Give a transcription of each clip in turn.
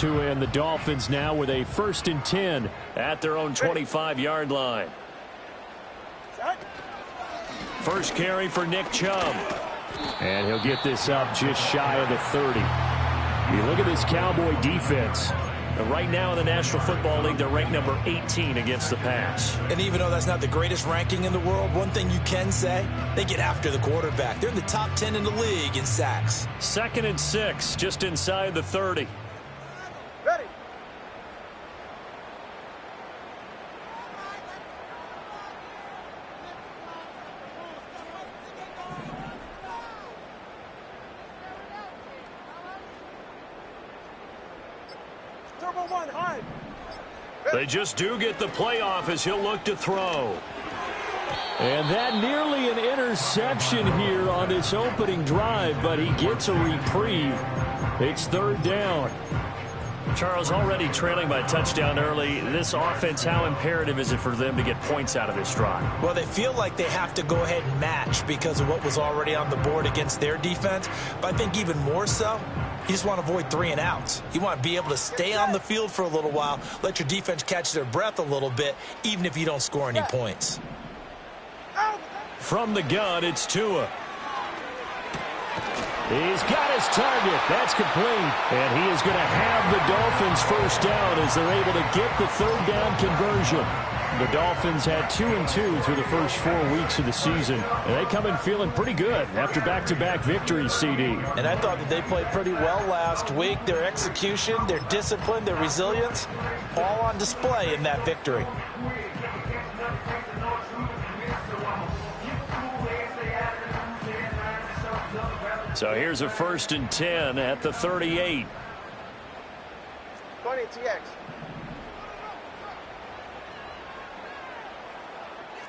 Tua and the Dolphins now with a 1st and 10 at their own 25-yard line. First carry for Nick Chubb. And he'll get this up just shy of the 30. You look at this Cowboy defense. Right now in the National Football League, they're ranked number 18 against the pass. And even though that's not the greatest ranking in the world, one thing you can say, they get after the quarterback. They're in the top 10 in the league in sacks. 2nd and 6, just inside the 30. Ready. They just do get the playoff as he'll look to throw. And that nearly an interception here on this opening drive, but he gets a reprieve. It's 3rd down. Charles, already trailing by a touchdown early. This offense, how imperative is it for them to get points out of this drive? Well, they feel like they have to go ahead and match because of what was already on the board against their defense. But I think even more so, you just want to avoid 3 and outs. You want to be able to stay on the field for a little while, let your defense catch their breath a little bit, even if you don't score any points. From the gun, it's Tua. He's got his target. That's complete. And he is going to have the Dolphins first down as they're able to get the 3rd down conversion. The Dolphins had 2-2 through the first 4 weeks of the season. And they come in feeling pretty good after back-to-back victories, CD. And I thought that they played pretty well last week. Their execution, their discipline, their resilience, all on display in that victory. So here's a 1st and 10 at the 38. 20 TX.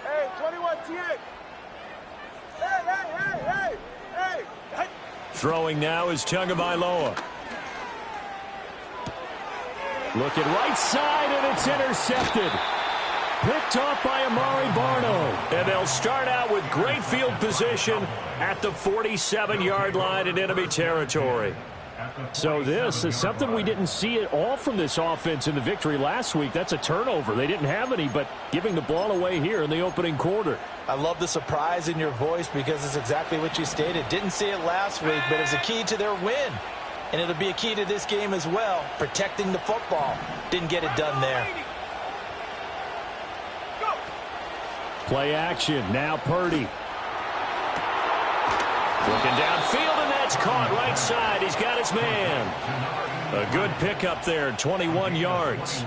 Hey, 21 TX. Hey. Throwing now is Tagovailoa. Looking right side, and it's intercepted. Picked off by Amari Barno. And they'll start out with great field position at the 47-yard line in enemy territory. So this is something we didn't see at all from this offense in the victory last week. That's a turnover. They didn't have any, but giving the ball away here in the opening quarter. I love the surprise in your voice because it's exactly what you stated. Didn't see it last week, but it's a key to their win. And it'll be a key to this game as well, protecting the football. Didn't get it done there. Play action. Now Purdy. Looking downfield, and that's caught right side. He's got his man. A good pickup there, 21 yards.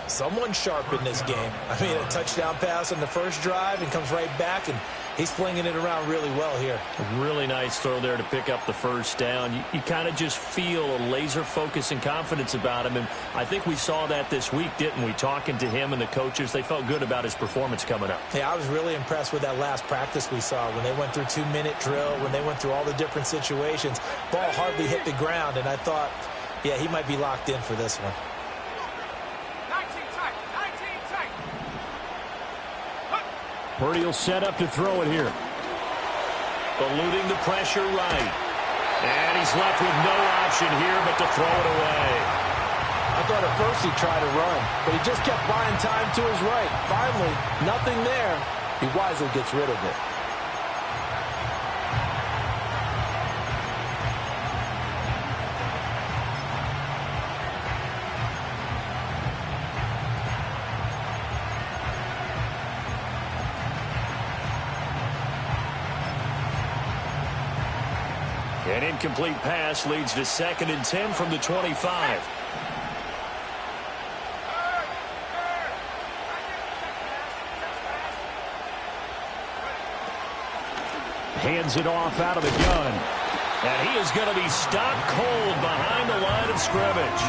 Someone sharp in this game. I mean, a touchdown pass on the first drive and comes right back, and he's flinging it around really well here. A really nice throw there to pick up the first down. You kind of just feel a laser focus and confidence about him, and I think we saw that this week, didn't we? Talking to him and the coaches, they felt good about his performance coming up. Yeah, I was really impressed with that last practice we saw when they went through 2-minute drill, when they went through all the different situations. Ball hardly hit the ground, and I thought, yeah, he might be locked in for this one. Purdy will set up to throw it here. Eluding the pressure right. And he's left with no option here but to throw it away. I thought at first he'd try to run, but he just kept buying time to his right. Finally, nothing there. He wisely gets rid of it. An incomplete pass leads to 2nd and 10 from the 25. Hands it off out of the gun. And he is going to be stopped cold behind the line of scrimmage.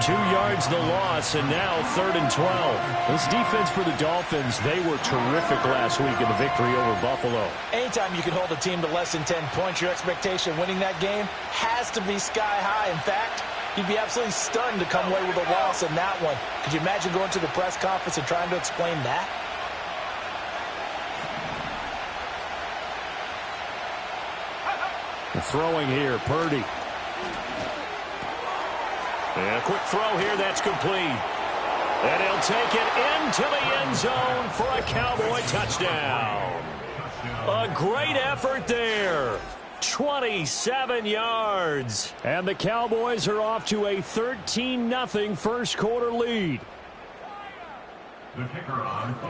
2 yards the loss, and now 3rd and 12. This defense for the Dolphins, they were terrific last week in the victory over Buffalo. Anytime you can hold a team to less than 10 points, your expectation of winning that game has to be sky high. In fact, you'd be absolutely stunned to come away with a loss in that one. Could you imagine going to the press conference and trying to explain that? Throwing here, Purdy. And a quick throw here that's complete. And he'll take it into the end zone for a Cowboy touchdown. A great effort there. 27 yards. And the Cowboys are off to a 13-0 first quarter lead.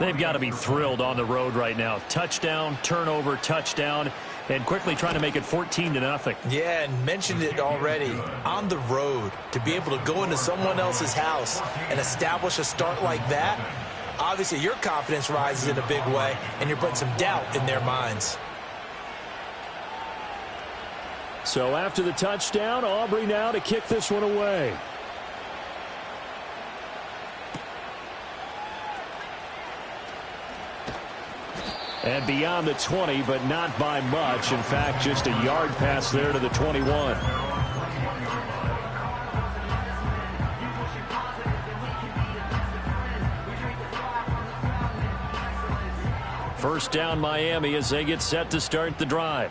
They've got to be thrilled on the road right now. Touchdown, turnover, touchdown, and quickly trying to make it 14-0. Yeah, and mentioned it already. On the road, to be able to go into someone else's house and establish a start like that, obviously your confidence rises in a big way, and you're putting some doubt in their minds. So after the touchdown, Aubrey now to kick this one away. And beyond the 20, but not by much. In fact, just a yard pass there to the 21. First down Miami as they get set to start the drive.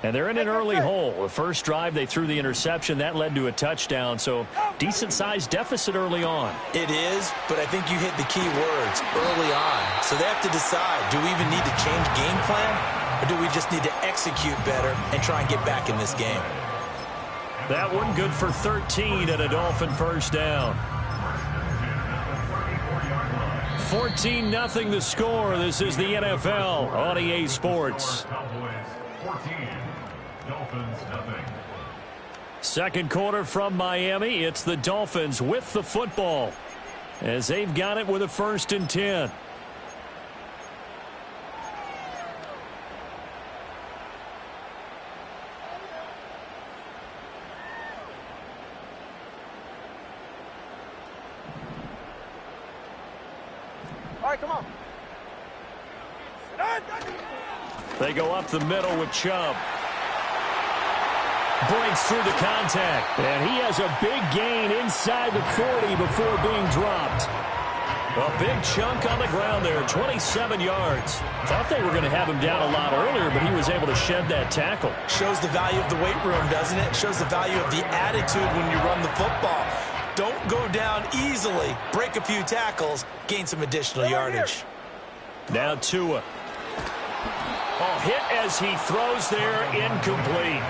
And they're in an early hole. The first drive, they threw the interception. That led to a touchdown, so decent-sized deficit early on. It is, but I think you hit the key words, early on. So they have to decide, do we even need to change game plan, or do we just need to execute better and try and get back in this game? That one good for 13 and a Dolphin first down. 14-0 the score. This is the NFL on EA Sports. Second quarter from Miami. It's the Dolphins with the football as they've got it with a 1st and 10. All right, come on. They go up the middle with Chubb. Breaks through the contact. And he has a big gain inside the 40 before being dropped. A big chunk on the ground there, 27 yards. Thought they were going to have him down a lot earlier, but he was able to shed that tackle. Shows the value of the weight room, doesn't it? Shows the value of the attitude when you run the football. Don't go down easily. Break a few tackles. Gain some additional yardage. Now Tua. Oh, hit as he throws there, incomplete.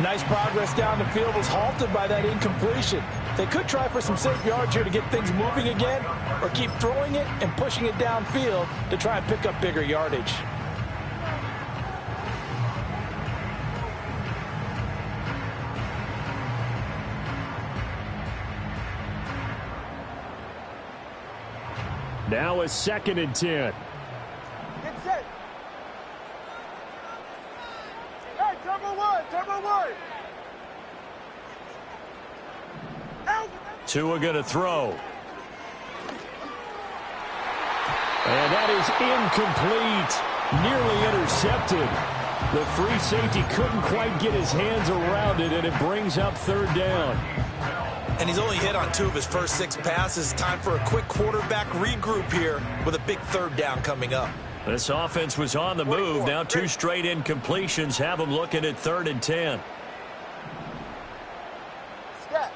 Nice progress down the field, was halted by that incompletion. They could try for some safe yards here to get things moving again, or keep throwing it and pushing it downfield to try and pick up bigger yardage. Now a 2nd and 10. Get set. Hey, turbo one, turbo one. Out. Tua going to throw. And that is incomplete. Nearly intercepted. The free safety couldn't quite get his hands around it, and it brings up 3rd down. And he's only hit on 2 of his first 6 passes. Time for a quick quarterback regroup here with a big 3rd down coming up. This offense was on the move. Now 2 straight incompletions have them looking at 3rd and 10. Scat.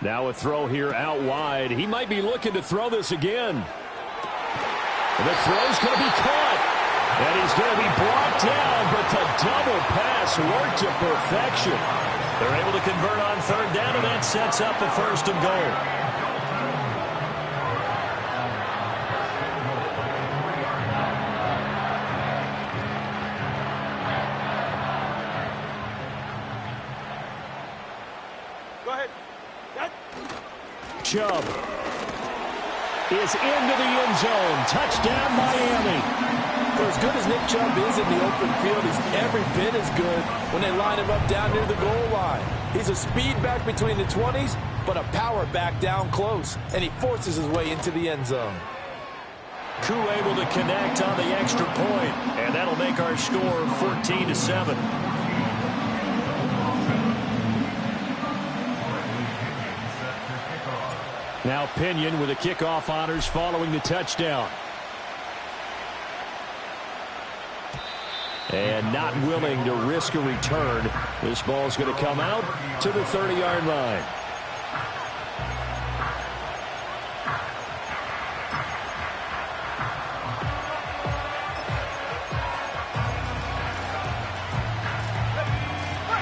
Now a throw here out wide. He might be looking to throw this again. And the throw's going to be caught. And he's going to be brought down, but the double pass worked to perfection. They're able to convert on 3rd down, and that sets up a 1st and goal. Go ahead. Chubb is into the end zone. Touchdown, Miami. For as good as Nick Chubb is in the open field, he's every bit as good when they line him up down near the goal line. He's a speed back between the 20s, but a power back down close, and he forces his way into the end zone. Koo able to connect on the extra point, and that'll make our score 14-7. Now Pinion with the kickoff honors following the touchdown. And not willing to risk a return. This ball's going to come out to the 30-yard line.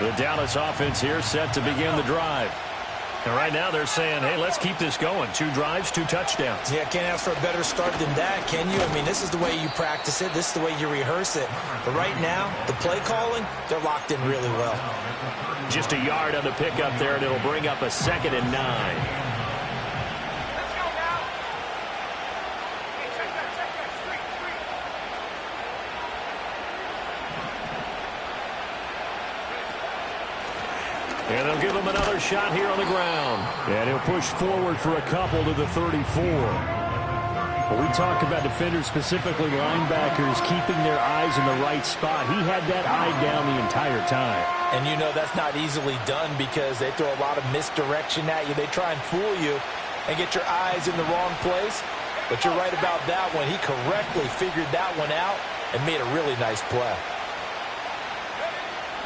The Dallas offense here set to begin the drive. And right now they're saying, hey, let's keep this going. 2 drives, 2 touchdowns. Yeah, can't ask for a better start than that, can you? I mean, this is the way you practice it. This is the way you rehearse it. But right now, the play calling, they're locked in really well. Just a yard on the pickup there, and it'll bring up a 2nd and 9. And they'll give him another shot here on the ground. And he'll push forward for a couple to the 34. Well, we talk about defenders, specifically linebackers, keeping their eyes in the right spot. He had that eye down the entire time. And you know that's not easily done because they throw a lot of misdirection at you. They try and fool you and get your eyes in the wrong place. But you're right about that one. He correctly figured that one out and made a really nice play.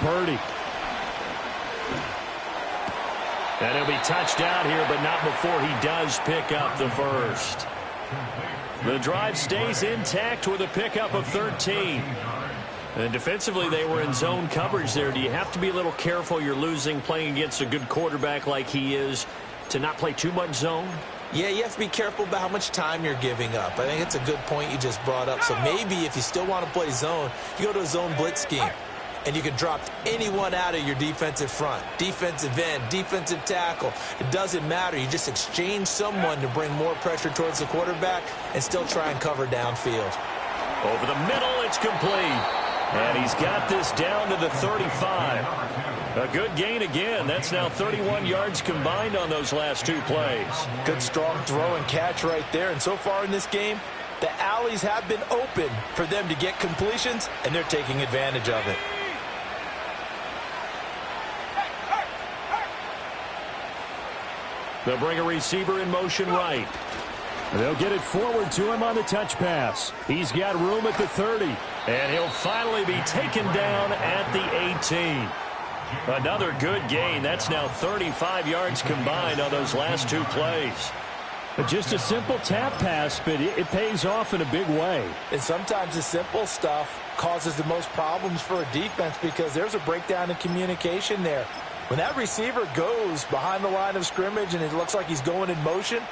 Purdy. And he'll be touched out here, but not before he does pick up the first. The drive stays intact with a pickup of 13. And defensively, they were in zone coverage there. Do you have to be a little careful? You're losing, playing against a good quarterback like he is, to not play too much zone? Yeah, you have to be careful about how much time you're giving up. I think it's a good point you just brought up. So maybe if you still want to play zone, you go to a zone blitz scheme. And you can drop anyone out of your defensive front. Defensive end, defensive tackle. It doesn't matter. You just exchange someone to bring more pressure towards the quarterback and still try and cover downfield. Over the middle, it's complete. And he's got this down to the 35. A good gain again. That's now 31 yards combined on those last 2 plays. Good strong throw and catch right there. And so far in this game, the alleys have been open for them to get completions, and they're taking advantage of it. They'll bring a receiver in motion right. They'll get it forward to him on the touch pass. He's got room at the 30. And he'll finally be taken down at the 18. Another good gain. That's now 35 yards combined on those last 2 plays. But just a simple tap pass, but it pays off in a big way. And sometimes the simple stuff causes the most problems for a defense because there's a breakdown in communication there. When that receiver goes behind the line of scrimmage and it looks like he's going in motion,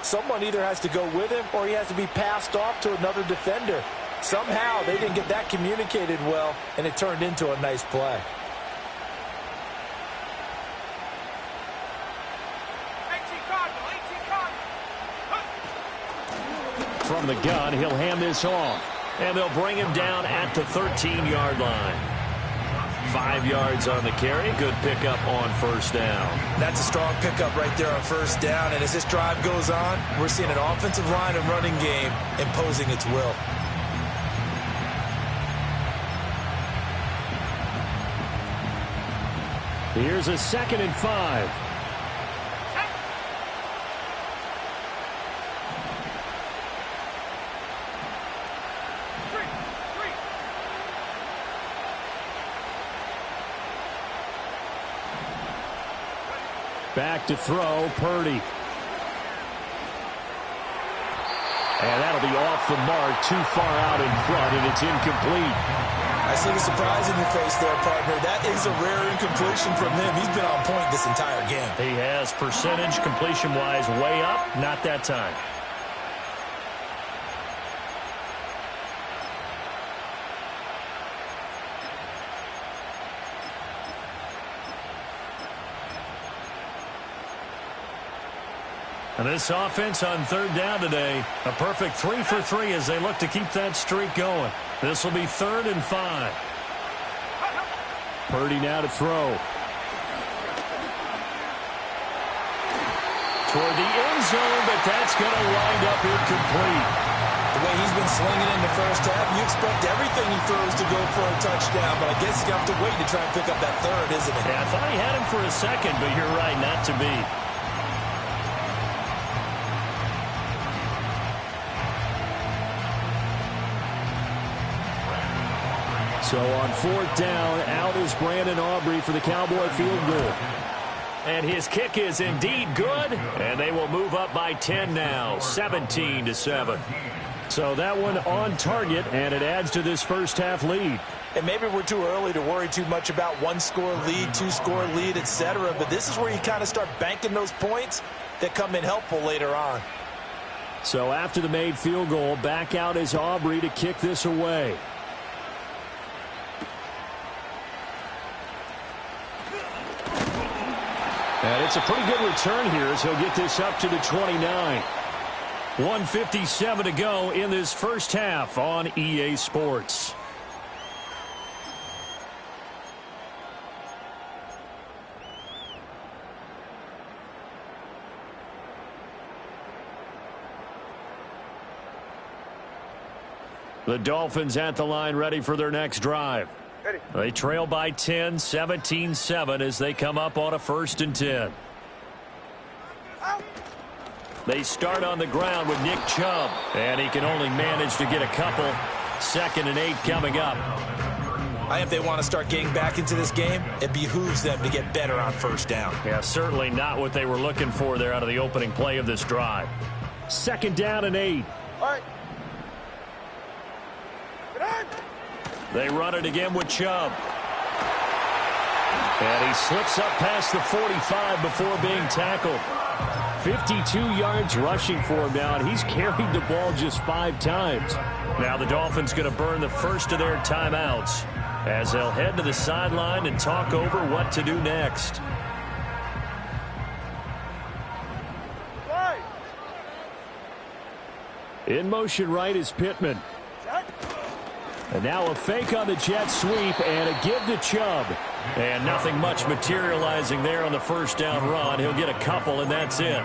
someone either has to go with him or he has to be passed off to another defender. Somehow they didn't get that communicated well, and it turned into a nice play. From the gun, he'll hand this off. And they'll bring him down at the 13-yard line. 5 yards on the carry. Good pickup on first down. That's a strong pickup right there on first down. And as this drive goes on, we're seeing an offensive line and running game imposing its will. Here's a 2nd and 5. Back to throw, Purdy. And that'll be off the mark, too far out in front, and it's incomplete. I see the surprise in your face there, partner. That is a rare incompletion from him. He's been on point this entire game. He has percentage completion-wise way up, not that time. And this offense on 3rd down today, a perfect 3 for 3 as they look to keep that streak going. This will be 3rd and 5. Purdy now to throw. Toward the end zone, but that's going to wind up incomplete. The way he's been slinging in the first half, you expect everything he throws to go for a touchdown, but I guess he's got to wait to try and pick up that 3rd, isn't it? Yeah, I thought he had him for a second, but you're right, not to be. So on 4th down, out is Brandon Aubrey for the Cowboy field goal. And his kick is indeed good, and they will move up by 10 now, 17-7. So that one on target, and it adds to this first half lead. And maybe we're too early to worry too much about 1-score lead, 2-score lead, etc. But this is where you kind of start banking those points that come in helpful later on. So after the made field goal, back out is Aubrey to kick this away. And it's a pretty good return here as he'll get this up to the 29. 1:57 to go in this first half on EA Sports. The Dolphins at the line ready for their next drive. Ready. They trail by 10, 17-7 as they come up on a 1st and 10. Out. They start on the ground with Nick Chubb, and he can only manage to get a couple. 2nd and 8 coming up. I think if they want to start getting back into this game, it behooves them to get better on 1st down. Yeah, certainly not what they were looking for there out of the opening play of this drive. 2nd down and 8. All right. They run it again with Chubb. And he slips up past the 45 before being tackled. 52 yards rushing for him now, and he's carried the ball just 5 times. Now the Dolphins going to burn the first of their timeouts as they'll head to the sideline and talk over what to do next. Right. In motion right is Pittman. And now a fake on the jet sweep and a give to Chubb. And nothing much materializing there on the 1st down run. He'll get a couple, and that's it.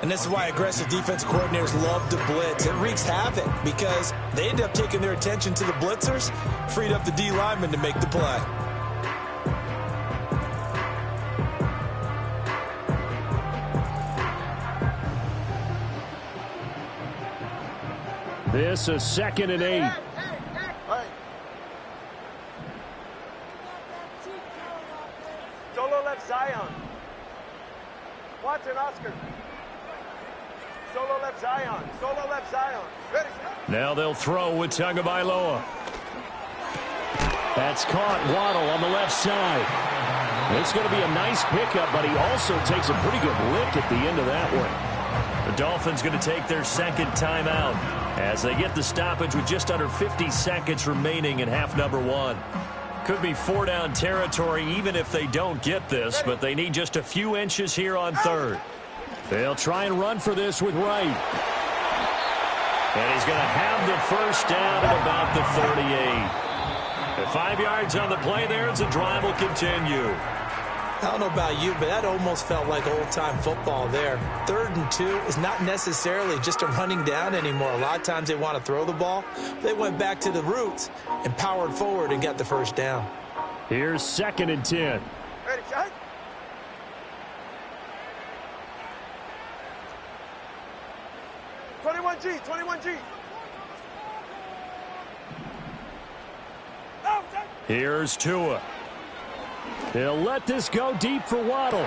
And this is why aggressive defense coordinators love to blitz. It wreaks havoc because they end up taking their attention to the blitzers, freed up the D lineman to make the play. This is 2nd and 8. Right. Solo left Zion. Watson, Oscar. Solo left Zion. Solo left Zion. Ready. Now they'll throw with Tagovailoa. That's caught. Waddle on the left side. It's going to be a nice pickup, but he also takes a pretty good lick at the end of that one. The Dolphins going to take their 2nd timeout as they get the stoppage with just under 50 seconds remaining in half number 1. Could be 4-down territory even if they don't get this, but they need just a few inches here on 3rd. They'll try and run for this with Wright. And he's going to have the 1st down at about the 38. And 5 yards on the play there as the drive will continue. I don't know about you, but that almost felt like old-time football there. 3rd and 2 is not necessarily just a running down anymore. A lot of times they want to throw the ball. They went back to the roots and powered forward and got the 1st down. Here's 2nd and 10. Ready, shot. G, 21G. Here's Tua. He'll let this go deep for Waddle.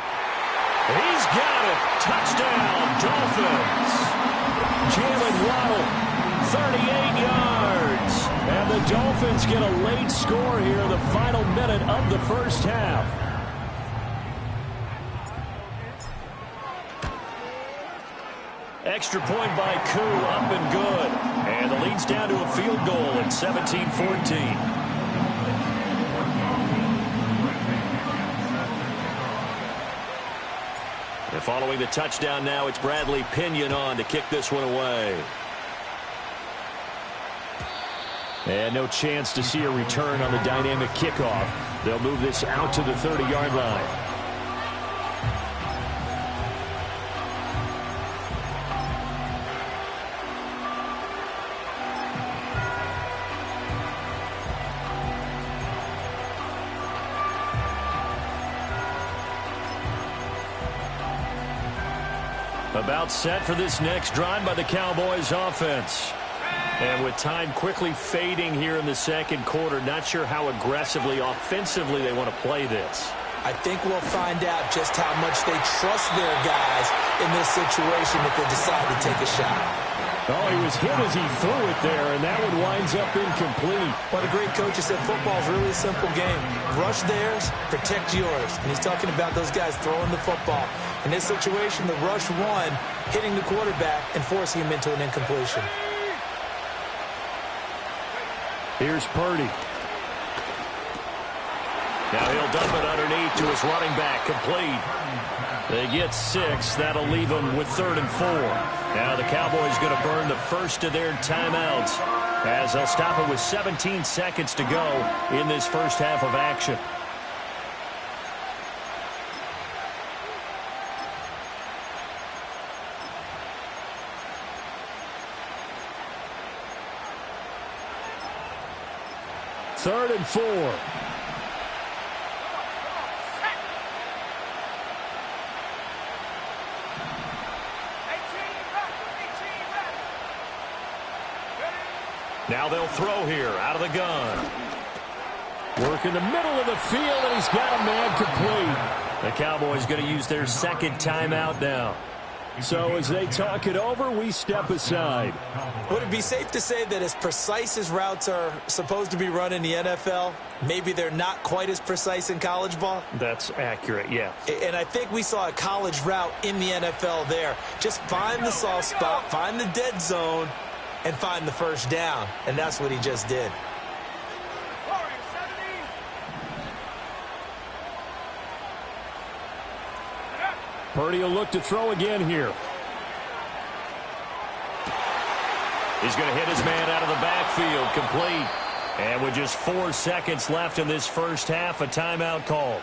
He's got it. Touchdown, Dolphins. Jalen Waddle, 38 yards. And the Dolphins get a late score here in the final minute of the first half. Extra point by Koo, up and good. And the lead's down to a field goal at 17-14. And following the touchdown now, it's Bradley Pinion on to kick this one away. And no chance to see a return on the dynamic kickoff. They'll move this out to the 30-yard line. About set for this next drive by the Cowboys offense. And with time quickly fading here in the second quarter, not sure how aggressively, offensively they want to play this. I think we'll find out just how much they trust their guys in this situation if they decide to take a shot. Oh, he was hit as he threw it there, and that one winds up incomplete. One of the great coaches said football is really a simple game. Rush theirs, protect yours. And he's talking about those guys throwing the football. In this situation, the rush one, hitting the quarterback and forcing him into an incompletion. Here's Purdy. Now he'll dump it underneath to his running back, complete. They get 6. That'll leave them with 3rd and 4. Now the Cowboys going to burn the first of their timeouts as they'll stop it with 17 seconds to go in this first half of action. Third and 4. Now they'll throw here out of the gun. Work in the middle of the field, and he's got a man complete. The Cowboys going to use their second timeout now. So as they talk it over, we step aside. Would it be safe to say that as precise as routes are supposed to be run in the NFL, maybe they're not quite as precise in college ball? That's accurate, yeah. And I think we saw a college route in the NFL there. Just find the soft spot, find the dead zone, and find the first down. And that's what he just did. Purdy will look to throw again here. He's going to hit his man out of the backfield, complete. And with just 4 seconds left in this first half, a timeout call.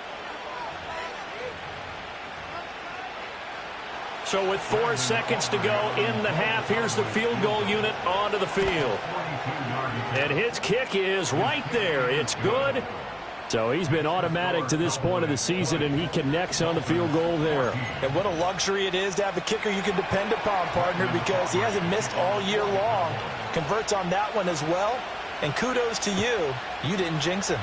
So with 4 seconds to go in the half, here's the field goal unit onto the field. And his kick is right there. It's good. So he's been automatic to this point of the season, and he connects on the field goal there. And what a luxury it is to have a kicker you can depend upon, partner, because he hasn't missed all year long. Converts on that one as well. And kudos to you. You didn't jinx him.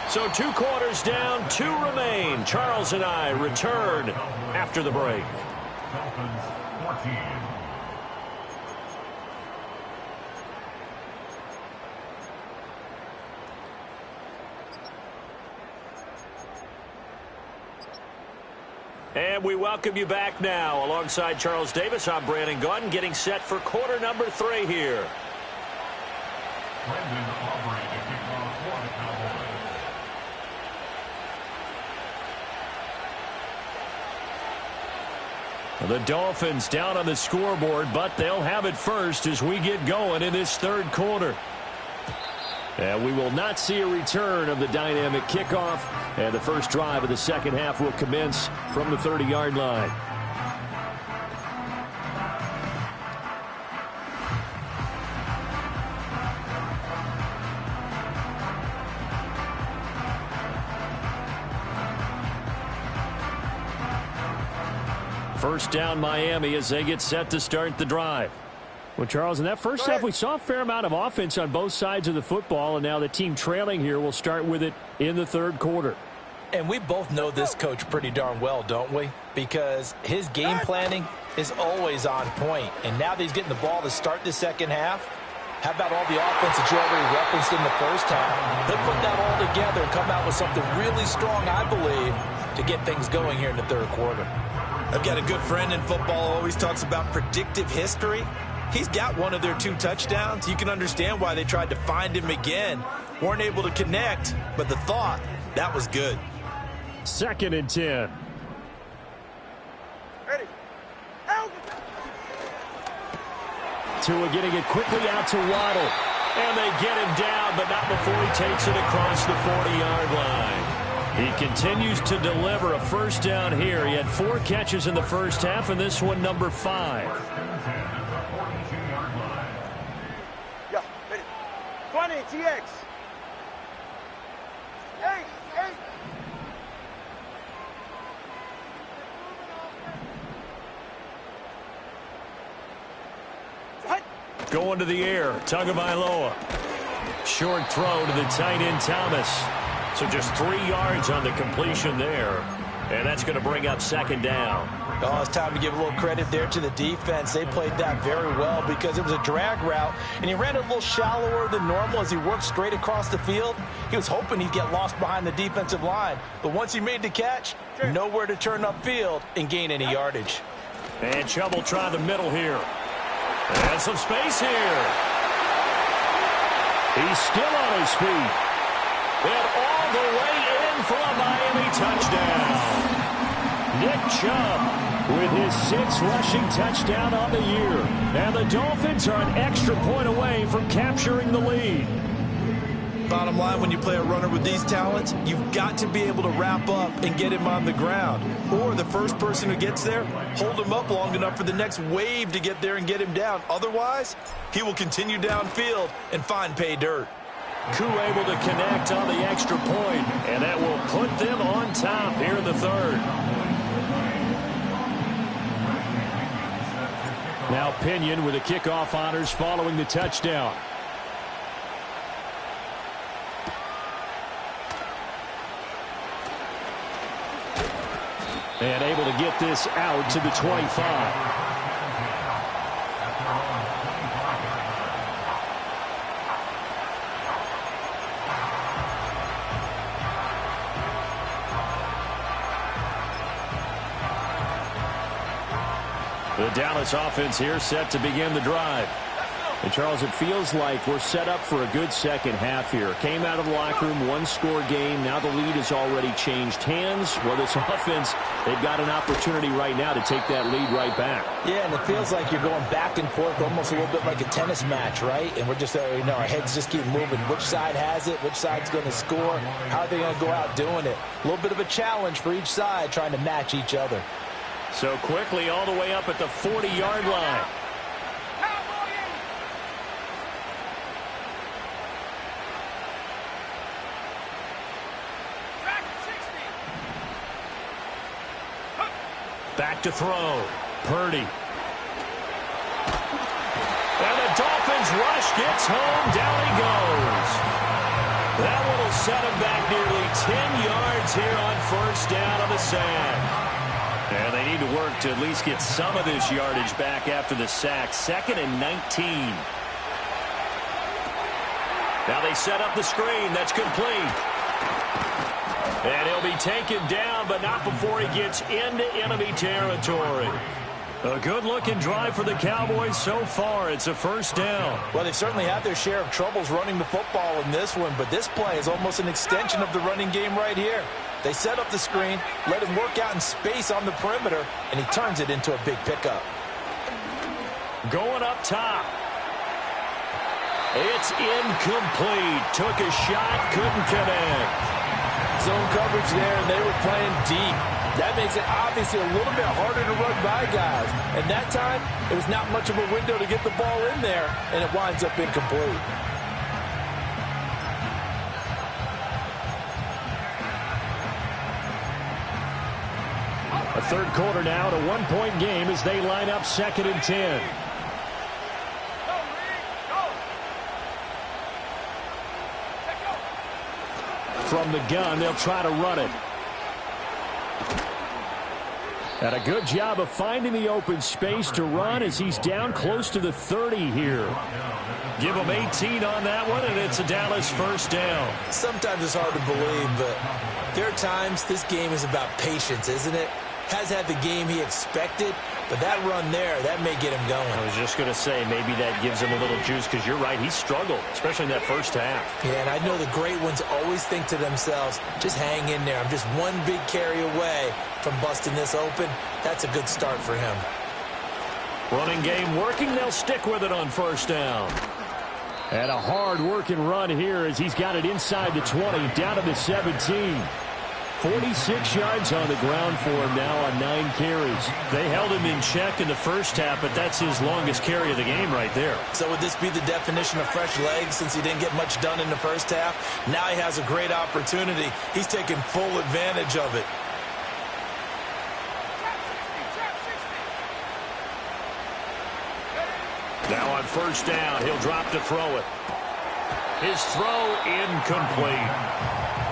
So 2 quarters down, 2 remain. Charles and I return after the break. And we welcome you back now. Alongside Charles Davis, I'm Brandon Gaudin, getting set for quarter number 3 here. Brandon Aubrey to kick off for the Cowboys. The Dolphins down on the scoreboard, but they'll have it first as we get going in this third quarter. And we will not see a return of the dynamic kickoff, and the first drive of the second half will commence from the 30-yard line. First down Miami as they get set to start the drive. Well, Charles, in that first half, we saw a fair amount of offense on both sides of the football, and now the team trailing here will start with it in the third quarter. And we both know this coach pretty darn well, don't we? Because his game planning is always on point. And now that he's getting the ball to start the second half, how about all the offense that you already referenced in the first half? He'll put that all together and come out with something really strong, I believe, to get things going here in the third quarter. I've got a good friend in football who always talks about predictive history. He's got one of their 2 touchdowns. You can understand why they tried to find him again. Weren't able to connect, but the thought, that was good. 2nd and 10. Ready. Tua getting it quickly out to Waddle. And they get him down, but not before he takes it across the 40-yard line. He continues to deliver a first down here. He had 4 catches in the first half, and this one number 5. Yeah, ready. 20, TX. Going to the air. Tagovailoa. Short throw to the tight end, Thomas. So just 3 yards on the completion there. And that's going to bring up second down. Oh, it's time to give a little credit there to the defense. They played that very well because it was a drag route, and he ran a little shallower than normal as he worked straight across the field. He was hoping he'd get lost behind the defensive line, but once he made the catch, nowhere to turn upfield and gain any yardage. And Chubb will try the middle here. And some space here. He's still on his feet. And all the way in for a Miami touchdown. Nick Chubb with his 6th rushing touchdown on the year. And the Dolphins are an extra point away from capturing the lead. Bottom line, when you play a runner with these talents, you've got to be able to wrap up and get him on the ground. Or the first person who gets there, hold him up long enough for the next wave to get there and get him down. Otherwise, he will continue downfield and find pay dirt. Koo able to connect on the extra point, and that will put them on top here in the third. Now Pinion with the kickoff honors following the touchdown. And able to get this out to the 25. The Dallas offense here set to begin the drive. And Charles, it feels like we're set up for a good second half here. Came out of the locker room, 1-score game. Now the lead has already changed hands. Well, this offense, they've got an opportunity right now to take that lead right back. Yeah, and it feels like you're going back and forth, almost a little bit like a tennis match, right? And we're just, our heads just keep moving. Which side has it? Which side's going to score? How are they going to go out doing it? A little bit of a challenge for each side, trying to match each other. So quickly all the way up at the 40-yard line. Back to throw. Purdy. And the Dolphins rush gets home. Down he goes. That one will set him back nearly 10 yards here on first down on the sack. And they need to work to at least get some of this yardage back after the sack. 2nd and 19. Now they set up the screen. That's complete. And he'll be taken down, but not before he gets into enemy territory. A good-looking drive for the Cowboys so far. It's a first down. Well, they've certainly had their share of troubles running the football in this one, but this play is almost an extension of the running game right here. They set up the screen, let him work out in space on the perimeter, and he turns it into a big pickup. Going up top. It's incomplete. Took a shot, couldn't connect. Zone coverage there, and they were playing deep. That makes it obviously a little bit harder to run by guys. And that time, there was not much of a window to get the ball in there, and it winds up incomplete. A third quarter now, a 1-point game as they line up 2nd and 10. From the gun, they'll try to run it. And a good job of finding the open space to run as he's down close to the 30 here. Give him 18 on that one, and it's a Dallas first down. Sometimes it's hard to believe, but there are times this game is about patience, isn't it? Has had the game he expected, but that run there, that may get him going. I was just going to say, maybe that gives him a little juice, because you're right, he struggled, especially in that first half. Yeah, and I know the great ones always think to themselves, just hang in there. I'm just one big carry away from busting this open. That's a good start for him. Running game working, they'll stick with it on first down. And a hard-working run here as he's got it inside the 20, down to the 17. 46 yards on the ground for him now on 9 carries. They held him in check in the first half, but that's his longest carry of the game right there. So would this be the definition of fresh legs since he didn't get much done in the first half? Now he has a great opportunity. He's taking full advantage of it. Now on first down, he'll drop to throw it. His throw incomplete.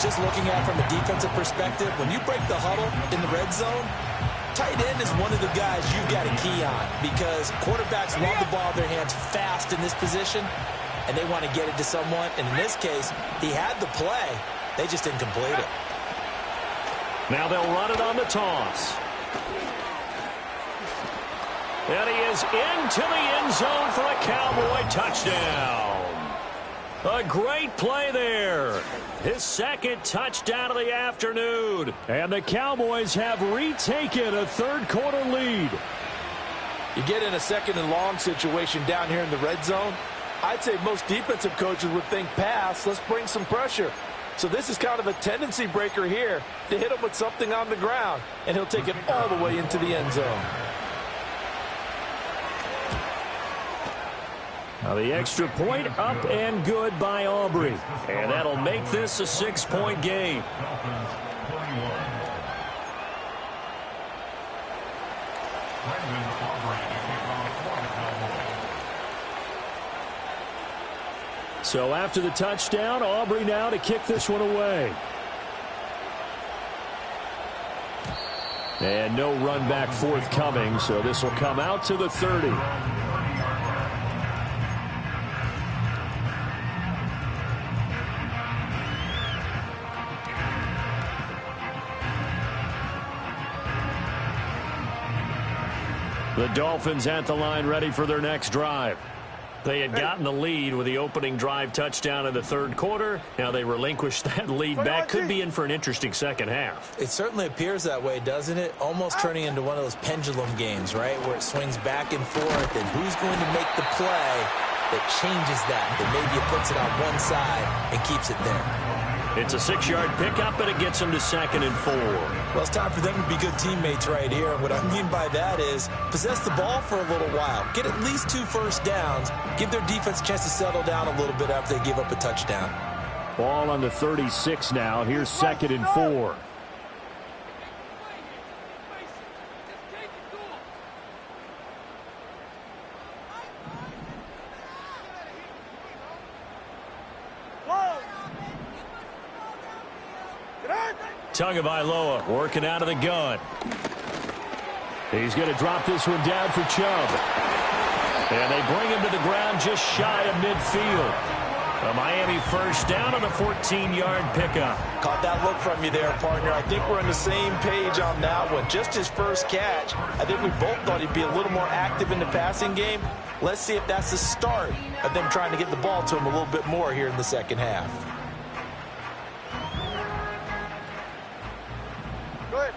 Just looking at it from a defensive perspective, when you break the huddle in the red zone, tight end is one of the guys you've got a key on because quarterbacks want the ball in their hands fast in this position, and they want to get it to someone. And in this case, he had the play. They just didn't complete it. Now they'll run it on the toss. And he is into the end zone for a Cowboy touchdown. A great play there. His second touchdown of the afternoon. And the Cowboys have retaken a third-quarter lead. You get in a second and long situation down here in the red zone, I'd say most defensive coaches would think pass, let's bring some pressure. So this is kind of a tendency breaker here to hit him with something on the ground, and he'll take it all the way into the end zone. Now the extra point up and good by Aubrey. And that'll make this a 6-point game. So after the touchdown, Aubrey now to kick this one away. And no run back forthcoming, so this will come out to the 30. The Dolphins at the line ready for their next drive. They had gotten the lead with the opening drive touchdown in the third quarter. Now they relinquished that lead back. Could be in for an interesting second half. It certainly appears that way, doesn't it? Almost turning into one of those pendulum games, right, where it swings back and forth, and who's going to make the play that changes that maybe it puts it on one side and keeps it there. It's a 6-yard pickup, and it gets them to 2nd and 4. Well, it's time for them to be good teammates right here. And what I mean by that is possess the ball for a little while. Get at least 2 first downs. Give their defense a chance to settle down a little bit after they give up a touchdown. Ball on the 36 now. Here's 2nd and 4. Tagovailoa working out of the gun. He's going to drop this one down for Chubb. And they bring him to the ground just shy of midfield. A Miami first down on a 14-yard pickup. Caught that look from you there, partner. I think we're on the same page on that one. Just his first catch. I think we both thought he'd be a little more active in the passing game. Let's see if that's the start of them trying to get the ball to him a little bit more here in the second half. Good.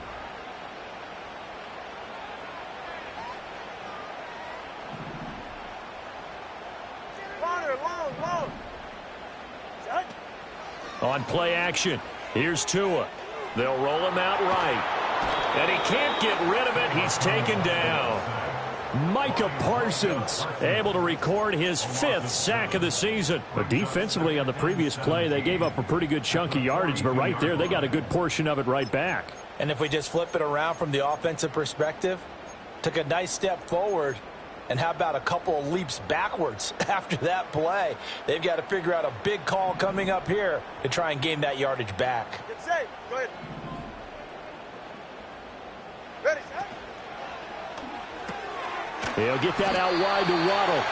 Corner, long. Set. On play action, here's Tua. They'll roll him out right. And he can't get rid of it. He's taken down. Micah Parsons able to record his 5th sack of the season. But defensively on the previous play, they gave up a pretty good chunk of yardage. But right there, they got a good portion of it right back. And if we just flip it around from the offensive perspective, took a nice step forward, and how about a couple of leaps backwards after that play? They've got to figure out a big call coming up here to try and gain that yardage back. Get safe. Go ahead. Ready, set. He'll get that out wide to Waddle.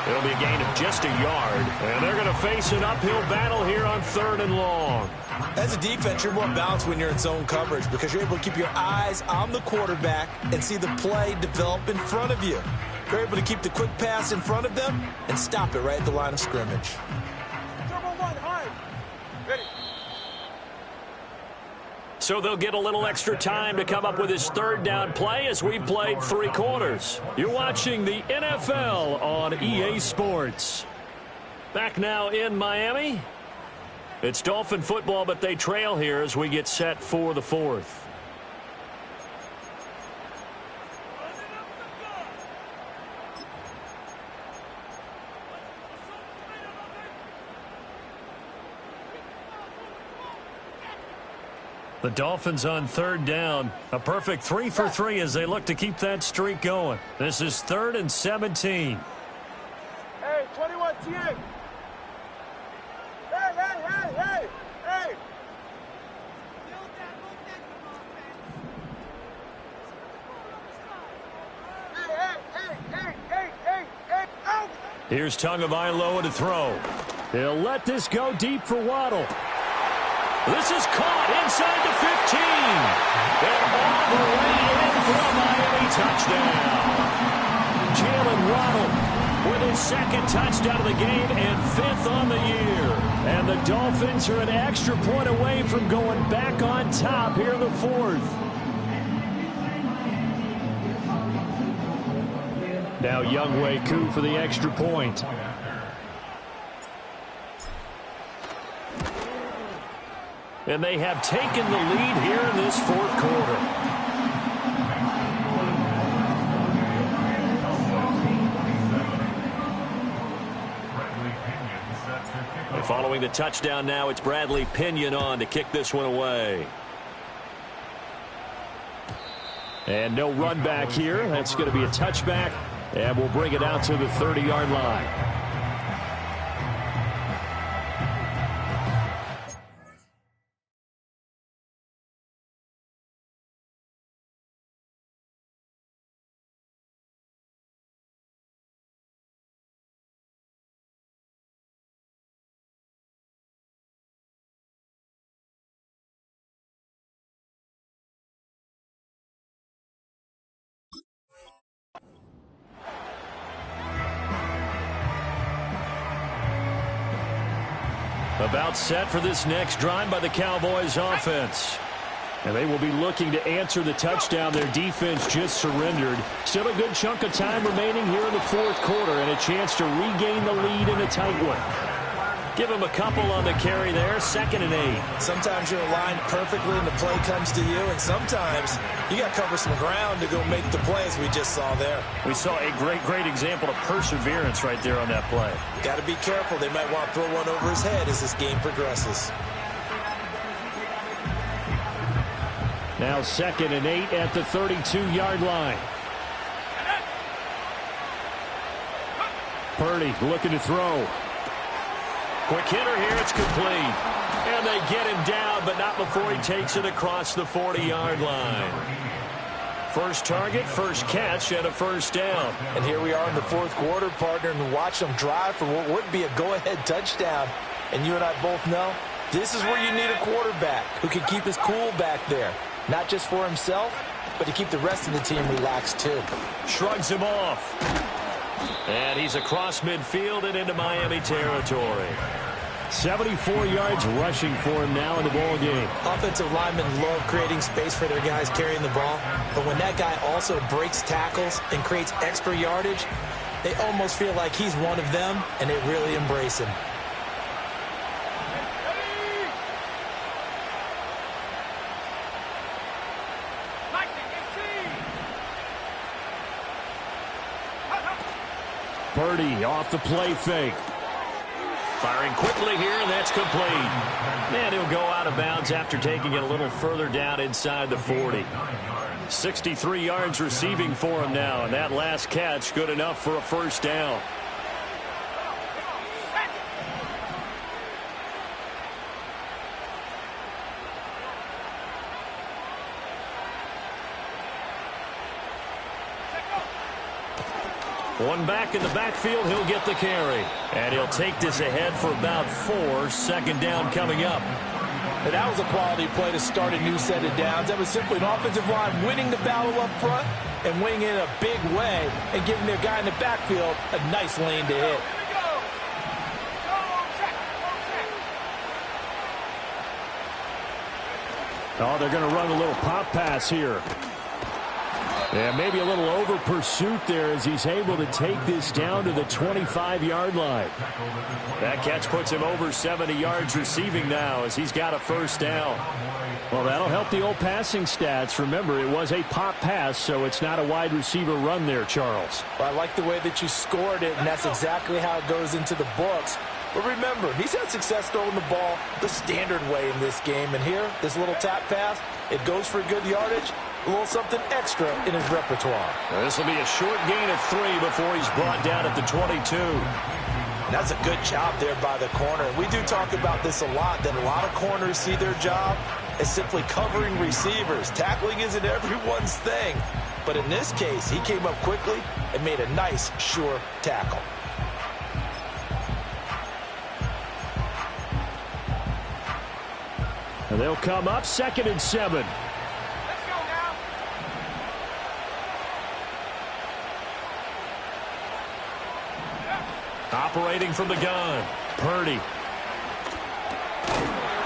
It'll be a gain of just a yard. And they're going to face an uphill battle here on 3rd and long. As a defense, you're more balanced when you're in zone coverage because you're able to keep your eyes on the quarterback and see the play develop in front of you. You're able to keep the quick pass in front of them and stop it right at the line of scrimmage. Turbo 1, high. Ready. So they'll get a little extra time to come up with his 3rd down play as we've played 3 quarters. You're watching the NFL on EA Sports. Back now in Miami. It's Dolphin football, but they trail here as we get set for the 4th. The Dolphins on 3rd down. A perfect 3 for 3 as they look to keep that streak going. This is 3rd and 17. TA. Hey. Hey. Out. Here's Tagovailoa to throw. He'll let this go deep for Waddle. This is caught inside the 15. And all the way in for a Miami touchdown. Jalen Waddle with his second touchdown of the game and fifth on the year. And the Dolphins are an extra point away from going back on top here in the fourth. Now Younghoe Koo for the extra point. And they have taken the lead here in this fourth quarter. And following the touchdown now, it's Bradley Pinion on to kick this one away. And no run back here. That's going to be a touchback. And we'll bring it out to the 30-yard line. About set for this next drive by the Cowboys offense. And they will be looking to answer the touchdown their defense just surrendered. Still a good chunk of time remaining here in the fourth quarter and a chance to regain the lead in a tight one. Give him a couple on the carry there, 2nd and 8. Sometimes you're aligned perfectly and the play comes to you, and sometimes you got to cover some ground to go make the plays we just saw there. We saw a great example of perseverance right there on that play. Got to be careful. They might want to throw one over his head as this game progresses. Now 2nd and 8 at the 32-yard line. Purdy looking to throw. Quick hitter here, it's complete. And they get him down, but not before he takes it across the 40-yard line. First target, first catch, and a first down. And here we are in the fourth quarter, partner, and watch them drive for what would be a go-ahead touchdown. And you and I both know this is where you need a quarterback who can keep his cool back there. Not just for himself, but to keep the rest of the team relaxed too. Shrugs him off. And he's across midfield and into Miami territory. 74 yards rushing for him now in the ball game. Offensive linemen love creating space for their guys carrying the ball. But when that guy also breaks tackles and creates extra yardage, they almost feel like he's one of them, and they really embrace him. Purdy off the play fake. Firing quickly here, and that's complete. And he'll go out of bounds after taking it a little further down inside the 40. 63 yards receiving for him now, and that last catch good enough for a first down. One back in the backfield, he'll get the carry. And he'll take this ahead for about 4. 2nd down coming up. And that was a quality play to start a new set of downs. That was simply an offensive line winning the battle up front and winning in a big way and giving their guy in the backfield a nice lane to hit. Oh, they're going to run a little pop pass here. Yeah, maybe a little over pursuit there as he's able to take this down to the 25-yard line. That catch puts him over 70 yards receiving now as he's got a first down. Well, that'll help the old passing stats. Remember, it was a pop pass, so it's not a wide receiver run there, Charles. Well, I like the way that you scored it, and that's exactly how it goes into the books. But remember, he's had success throwing the ball the standard way in this game. And here, this little tap pass, it goes for good yardage, a little something extra in his repertoire. This will be a short gain of 3 before he's brought down at the 22. That's a good job there by the corner. We do talk about this a lot, that a lot of corners see their job as simply covering receivers. Tackling isn't everyone's thing. But in this case, he came up quickly and made a nice, sure tackle. And they'll come up 2nd and 7. Let's go now. Operating from the gun, Purdy.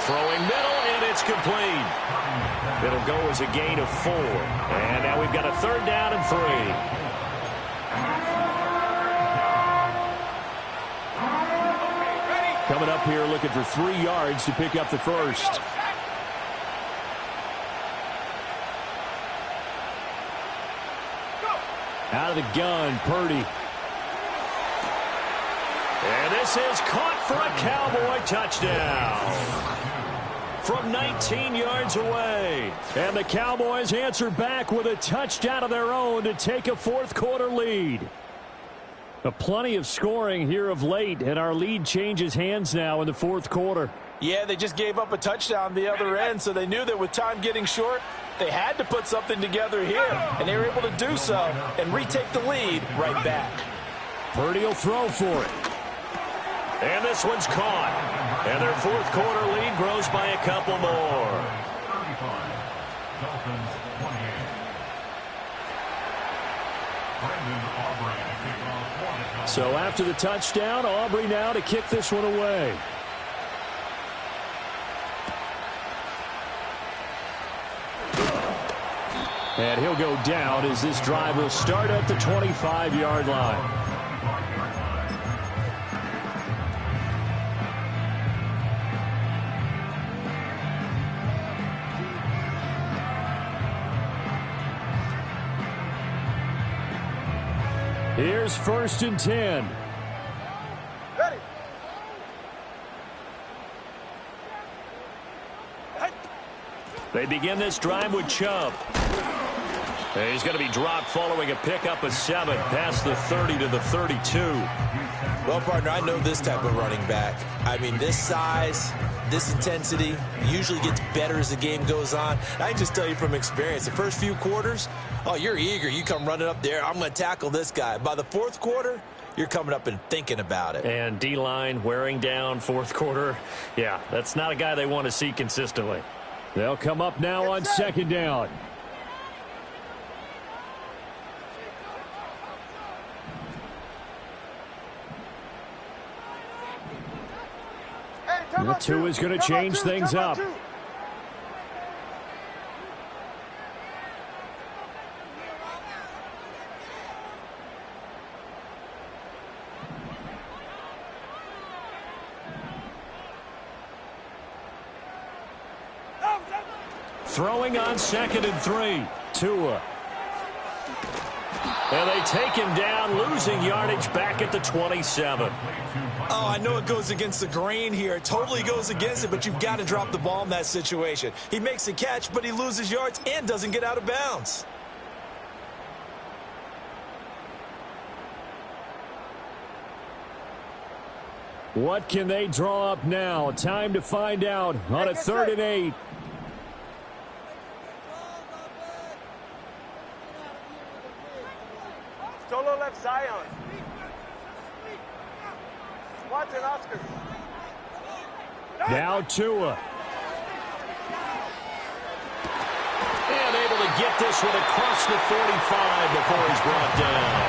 Throwing middle, and it's complete. It'll go as a gain of 4. And now we've got a 3rd down and 3. Coming up here looking for 3 yards to pick up the first. Out of the gun, Purdy. And this is caught for a Cowboy touchdown. From 19 yards away. And the Cowboys answer back with a touchdown of their own to take a 4th quarter lead. Plenty of scoring here of late, and our lead changes hands now in the 4th quarter. Yeah, they just gave up a touchdown the other end, so they knew that with time getting short, they had to put something together here, and they were able to do so and retake the lead right back. Purdy will throw for it. And this one's caught. And their 4th quarter lead grows by a couple more. 35. Dolphins 28. Brandon Aubrey to kick off for the Cowboys. So after the touchdown, Aubrey now to kick this one away. And he'll go down as this drive will start at the 25-yard line. Here's 1st and 10. Ready. They begin this drive with Chubb. And he's going to be dropped following a pickup of 7 past the 30 to the 32. Well, partner, I know this type of running back. I mean, this size, this intensity usually gets better as the game goes on. I can just tell you from experience, the first few quarters, oh, you're eager. You come running up there, I'm going to tackle this guy. By the 4th quarter, you're coming up and thinking about it. And D-line wearing down 4th quarter. Yeah, that's not a guy they want to see consistently. They'll come up now on 2nd down. The 2 is going to change things up. Throwing on 2nd and 3. Tua. And they take him down, losing yardage back at the 27. Oh, I know it goes against the grain here. It totally goes against it, but you've got to drop the ball in that situation. He makes a catch, but he loses yards and doesn't get out of bounds. What can they draw up now? Time to find out on a 3rd and 8. Solo left Zion. Watson Oscar. Now Tua. And able to get this one across the 45 before he's brought down.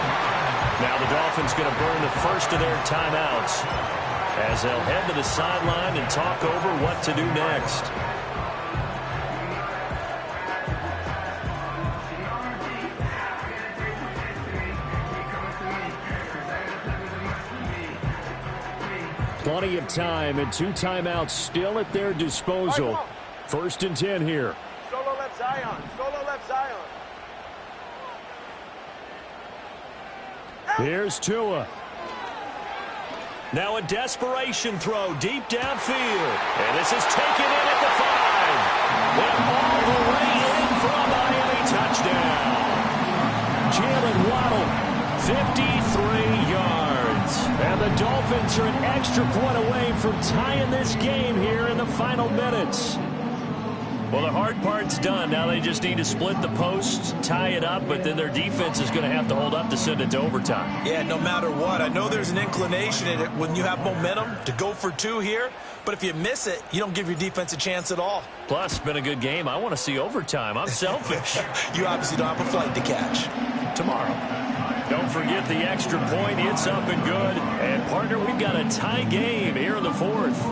Now the Dolphins going to burn the first of their timeouts as they'll head to the sideline and talk over what to do next. Plenty of time and 2 timeouts still at their disposal. 1st and 10 here. Solo left Zion. Solo left Zion. Here's Tua. Now a desperation throw deep downfield. And this is taken in at the 5. And all the way in for a Miami touchdown. Jalen Waddle, 53 yards. And the Dolphins Dolphins are an extra point away from tying this game here in the final minutes. Well, the hard part's done. Now they just need to split the posts, tie it up, but then their defense is going to have to hold up to send it to overtime. Yeah, no matter what. I know there's an inclination in it when you have momentum to go for two here, but if you miss it, you don't give your defense a chance at all. Plus, it's been a good game. I want to see overtime. I'm selfish. You obviously don't have a flight to catch. Tomorrow. Don't forget the extra point. It's up and good. And, partner, we've got a tie game here in the fourth.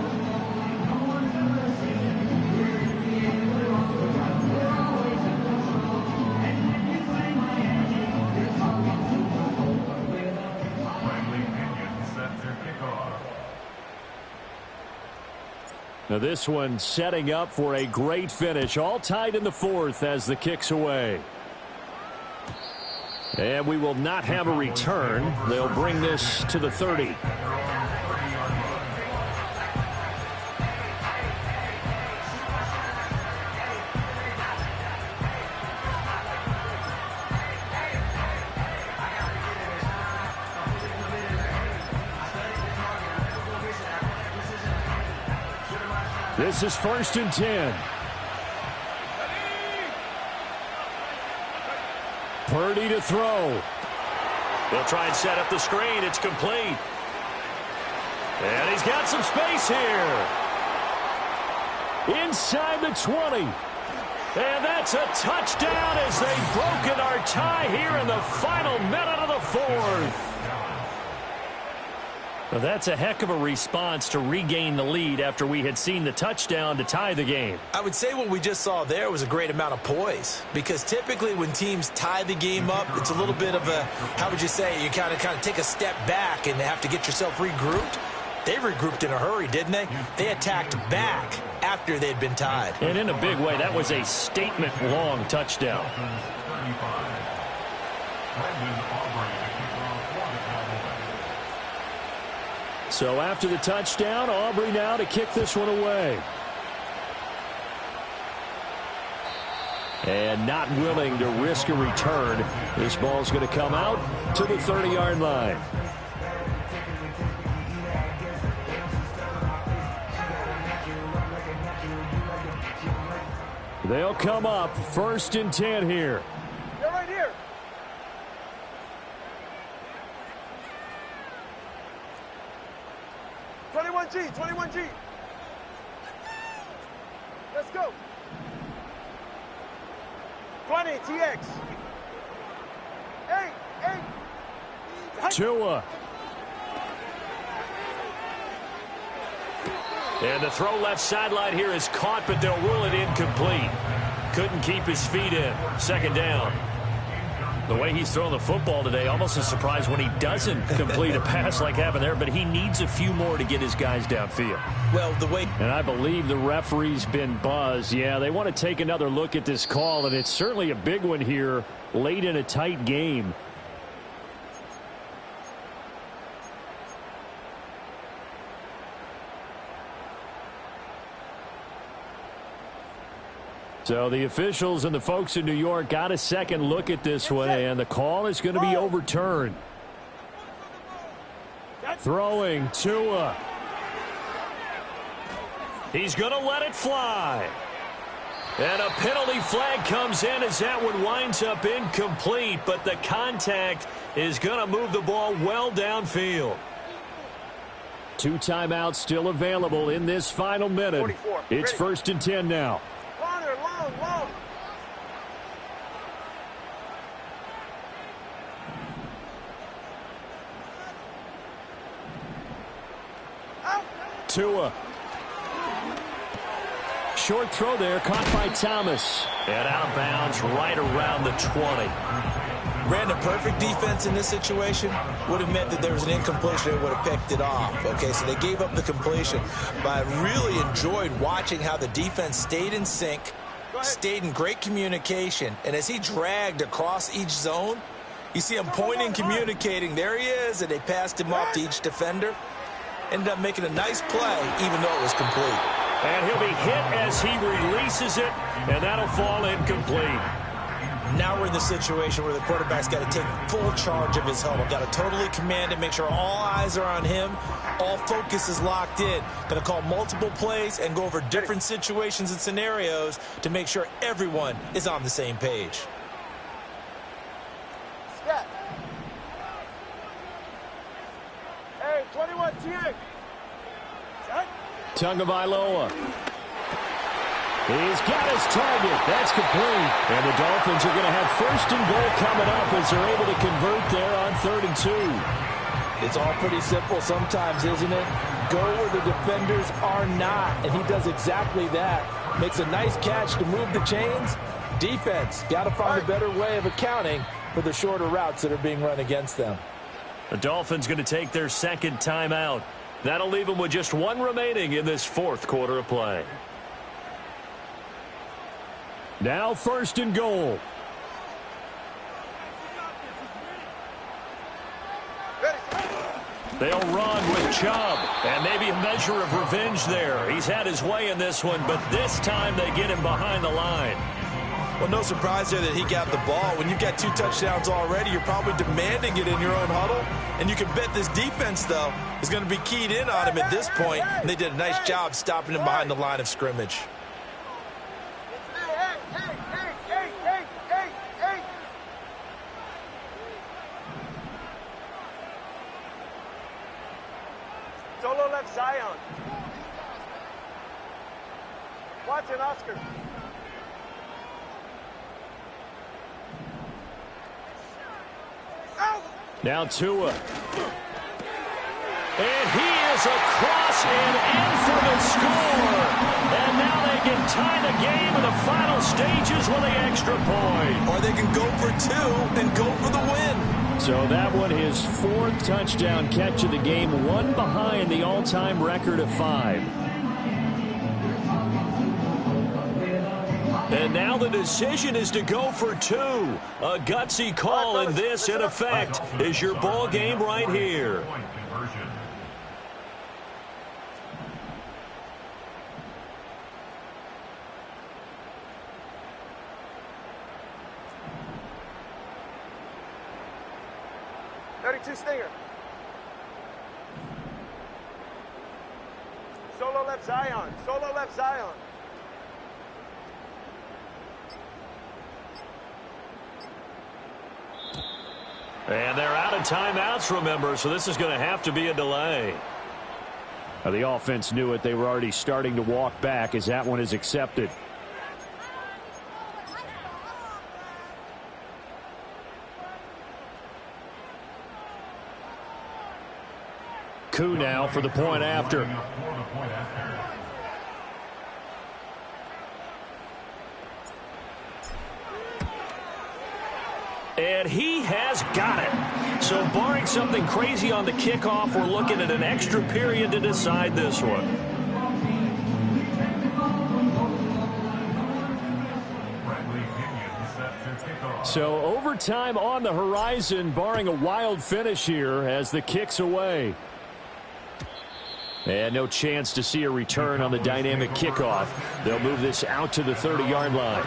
Now this one setting up for a great finish. All tied in the fourth as the kick's away. And we will not have a return. They'll bring this to the 30. This is 1st and 10. Purdy to throw. They'll try and set up the screen. It's complete. And he's got some space here. Inside the 20. And that's a touchdown as they've broken our tie here in the final minute of the fourth. Well, that's a heck of a response to regain the lead after we had seen the touchdown to tie the game. I would say what we just saw there was a great amount of poise, because typically when teams tie the game up, it's a little bit of a, how would you say, you kind of take a step back and have to get yourself regrouped. They regrouped in a hurry, didn't they? They attacked back after they'd been tied. And in a big way, that was a statement-long touchdown. So after the touchdown, Aubrey now to kick this one away. And not willing to risk a return. This ball's going to come out to the 30-yard line. They'll come up 1st and 10 here. You're right here. G, 21G. Let's go. 20, TX. 8. Tua. And the throw left sideline here is caught, but they'll rule it incomplete. Couldn't keep his feet in. 2nd down. The way he's throwing the football today, almost a surprise when he doesn't complete a pass like happened there, but he needs a few more to get his guys downfield. Well, the way... And I believe the referee's been buzzed. Yeah, they want to take another look at this call, and it's certainly a big one here late in a tight game. So the officials and the folks in New York got a second look at this one, and the call is going to be overturned. Throwing Tua. He's going to let it fly. And a penalty flag comes in as that one winds up incomplete, but the contact is going to move the ball well downfield. 2 timeouts still available in this final minute. 44. It's Ready. 1st and 10 now. Long. Tua. Short throw there, caught by Thomas. And out of bounds right around the 20. Brandon, perfect defense in this situation would have meant that there was an incompletion and would have picked it off. Okay, so they gave up the completion. But I really enjoyed watching how the defense stayed in sync, stayed in great communication, and as he dragged across each zone, you see him pointing, communicating. There he is, and they passed him off to each defender. Ended up making a nice play, even though it was complete. And he'll be hit as he releases it, and that'll fall incomplete. Now we're in the situation where the quarterback's got to take full charge of his huddle. Got to totally command it, make sure all eyes are on him. All focus is locked in. Going to call multiple plays and go over different situations and scenarios to make sure everyone is on the same page. Step. Hey, 21 TX. Set. Tagovailoa. He's got his target. That's complete. And the Dolphins are going to have 1st and goal coming up as they're able to convert there on 3rd and 2. It's all pretty simple sometimes, isn't it? Go where the defenders are not, and he does exactly that. Makes a nice catch to move the chains. Defense, got to find a better way of accounting for the shorter routes that are being run against them. The Dolphins going to take their 2nd timeout. That'll leave them with just 1 remaining in this 4th quarter of play. Now 1st and goal. They'll run with Chubb, and maybe a measure of revenge there. He's had his way in this one, but this time they get him behind the line. Well, no surprise there that he got the ball. When you've got 2 touchdowns already, you're probably demanding it in your own huddle. And you can bet this defense, though, is going to be keyed in on him at this point. And they did a nice job stopping him behind the line of scrimmage. Solo left Zion. Watson, Oscar. Now Tua. And he is across and in for the score. And now they can tie the game in the final stages with the extra point. Or they can go for 2 and go for the win. So that one, his 4th touchdown catch of the game, 1 behind the all-time record of 5. And now the decision is to go for 2. A gutsy call, and this, in effect, is your ball game right here. Point conversion. Stinger. Solo left Zion. Solo left Zion. And they're out of timeouts, remember, so this is going to have to be a delay. Now, the offense knew it. They were already starting to walk back as that one is accepted. Koo now for the point after. And he has got it. So barring something crazy on the kickoff, we're looking at an extra period to decide this one. So overtime on the horizon, barring a wild finish here as the kick's away. And no chance to see a return on the dynamic kickoff. They'll move this out to the 30-yard line.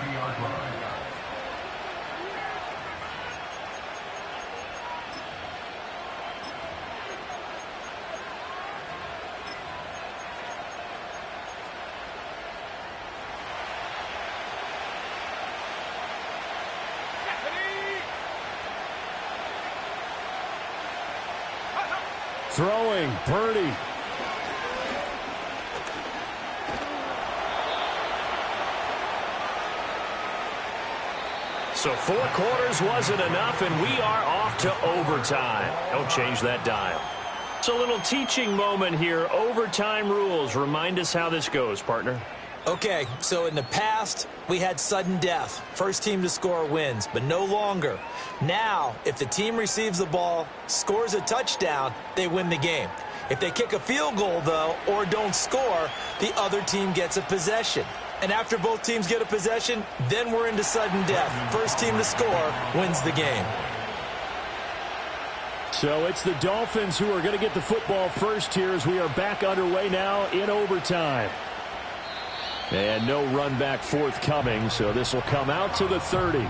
Throwing, Purdy. So 4 quarters wasn't enough, and we are off to overtime. Don't change that dial. It's a little teaching moment here. Overtime rules. Remind us how this goes, partner. Okay, so in the past, we had sudden death. First team to score wins, but no longer. Now, if the team receives the ball, scores a touchdown, they win the game. If they kick a field goal, though, or don't score, the other team gets a possession. And after both teams get a possession, then we're into sudden death. First team to score wins the game. So it's the Dolphins who are going to get the football first here as we are back underway now in overtime. And no run back forthcoming, so this will come out to the 30.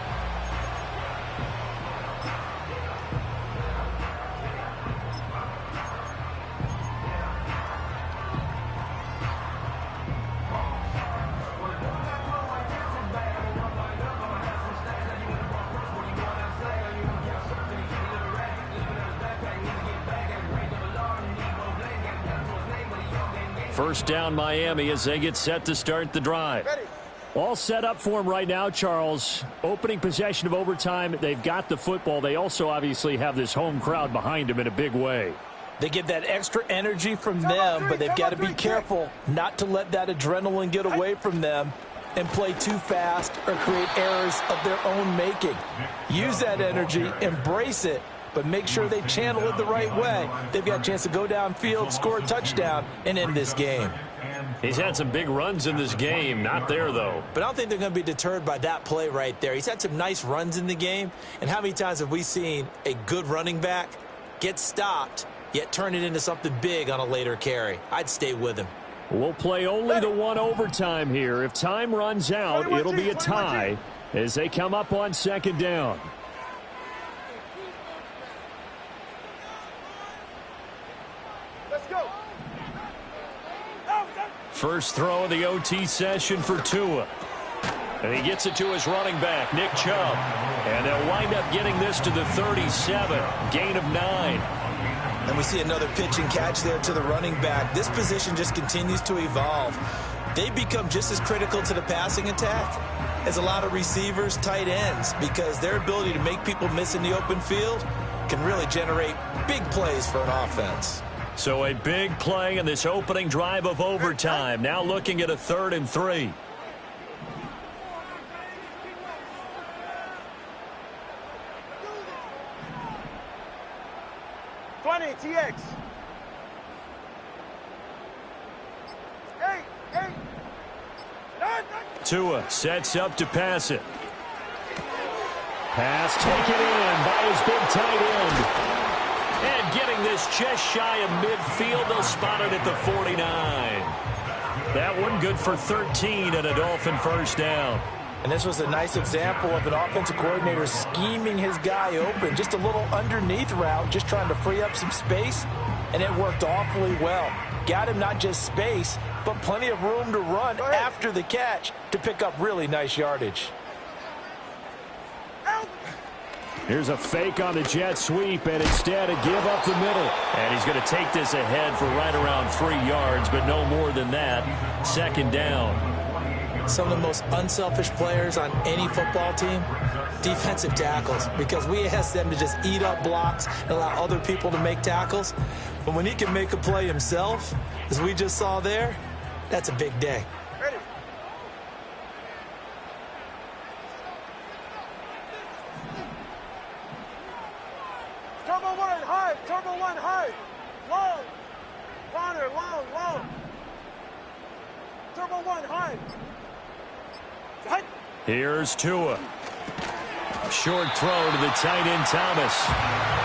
First down Miami as they get set to start the drive. Ready. All set up for them right now, Charles. Opening possession of overtime. They've got the football. They also obviously have this home crowd behind them in a big way. They get that extra energy from them, but they've got to be careful not to let that adrenaline get away from them and play too fast or create errors of their own making. Use that energy, embrace it, but make sure they channel it the right way. They've got a chance to go downfield, score a touchdown, and end this game. He's had some big runs in this game. Not there, though. But I don't think they're going to be deterred by that play right there. He's had some nice runs in the game. And how many times have we seen a good running back get stopped, yet turn it into something big on a later carry? I'd stay with him. We'll play only the one overtime here. If time runs out, it'll be a tie as they come up on second down. Let's go. First throw of the OT session for Tua. And he gets it to his running back, Nick Chubb. And they'll wind up getting this to the 37, gain of 9. And we see another pitch and catch there to the running back. This position just continues to evolve. They become just as critical to the passing attack as a lot of receivers, tight ends, because their ability to make people miss in the open field can really generate big plays for an offense. So a big play in this opening drive of overtime. Now looking at a 3rd and 3. TX. Hey. Tua sets up to pass it. Pass taken in by his big tight end. And getting this just shy of midfield. They'll spot it at the 49. That one good for 13 and a Dolphin first down. And this was a nice example of an offensive coordinator scheming his guy open. Just a little underneath route, just trying to free up some space. And it worked awfully well. Got him not just space, but plenty of room to run after the catch to pick up really nice yardage. Here's a fake on the jet sweep, and instead a give up the middle. And he's going to take this ahead for right around 3 yards, but no more than that. Second down. Some of the most unselfish players on any football team, defensive tackles, because we ask them to just eat up blocks and allow other people to make tackles. But when he can make a play himself, as we just saw there, that's a big day. Ready. Turbo 1 high. Turbo 1 high. Long. Corner, long. Turbo 1 high. Here's Tua. Short throw to the tight end, Thomas.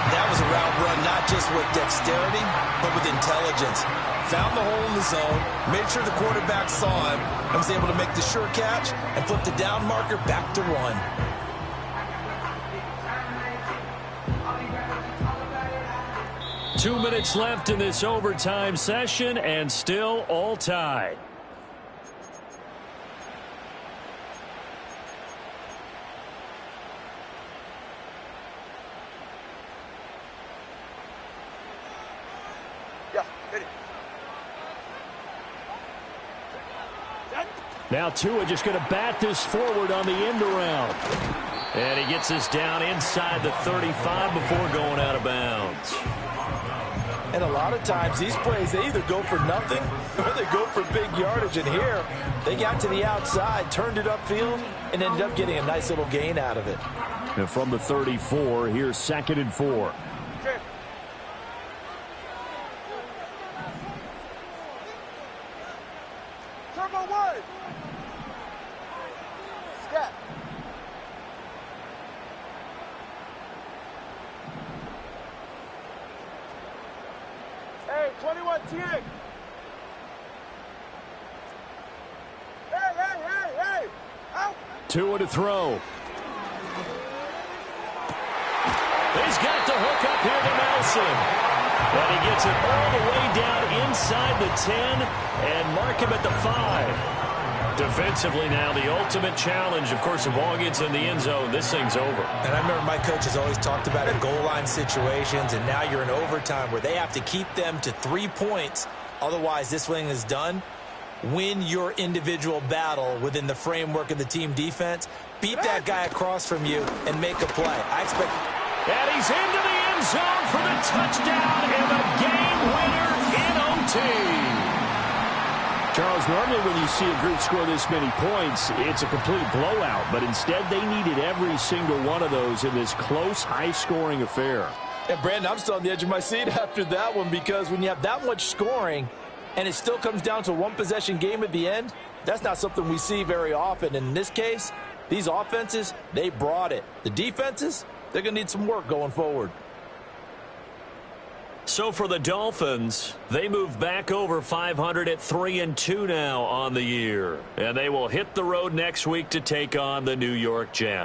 That was a route run, not just with dexterity, but with intelligence. Found the hole in the zone, made sure the quarterback saw him, and was able to make the sure catch and flip the down marker back to run. Two minutes left in this overtime session, and still all tied. Now Tua just going to bat this forward on the end around. And he gets us down inside the 35 before going out of bounds. And a lot of times these plays, they either go for nothing or they go for big yardage. And here, they got to the outside, turned it upfield, and ended up getting a nice little gain out of it. And from the 34, here's 2nd and 4. Okay. Turbo 1. Scat. Hey, 21 TX. Hey. Out. Tua to throw. He's got the hook up here to Nelson. And he gets it all the way down inside the 10 and mark him at the 5. Defensively now, the ultimate challenge. Of course, the ball gets in the end zone, this thing's over. And I remember my coach has always talked about it, goal line situations, and now you're in overtime where they have to keep them to 3 points Otherwise, this thing is done. Win your individual battle within the framework of the team defense. Beat that guy across from you and make a play. I expect... And he's into the end zone for the touchdown and the game winner in OT. Charles, normally when you see a group score this many points, it's a complete blowout. But instead, they needed every single one of those in this close, high-scoring affair. And, Brandon, I'm still on the edge of my seat after that one, because when you have that much scoring and it still comes down to a one-possession game at the end, that's not something we see very often. And in this case, these offenses, they brought it. The defenses, they're going to need some work going forward. So for the Dolphins, they move back over 500 at 3-2 now on the year. And they will hit the road next week to take on the New York Jets.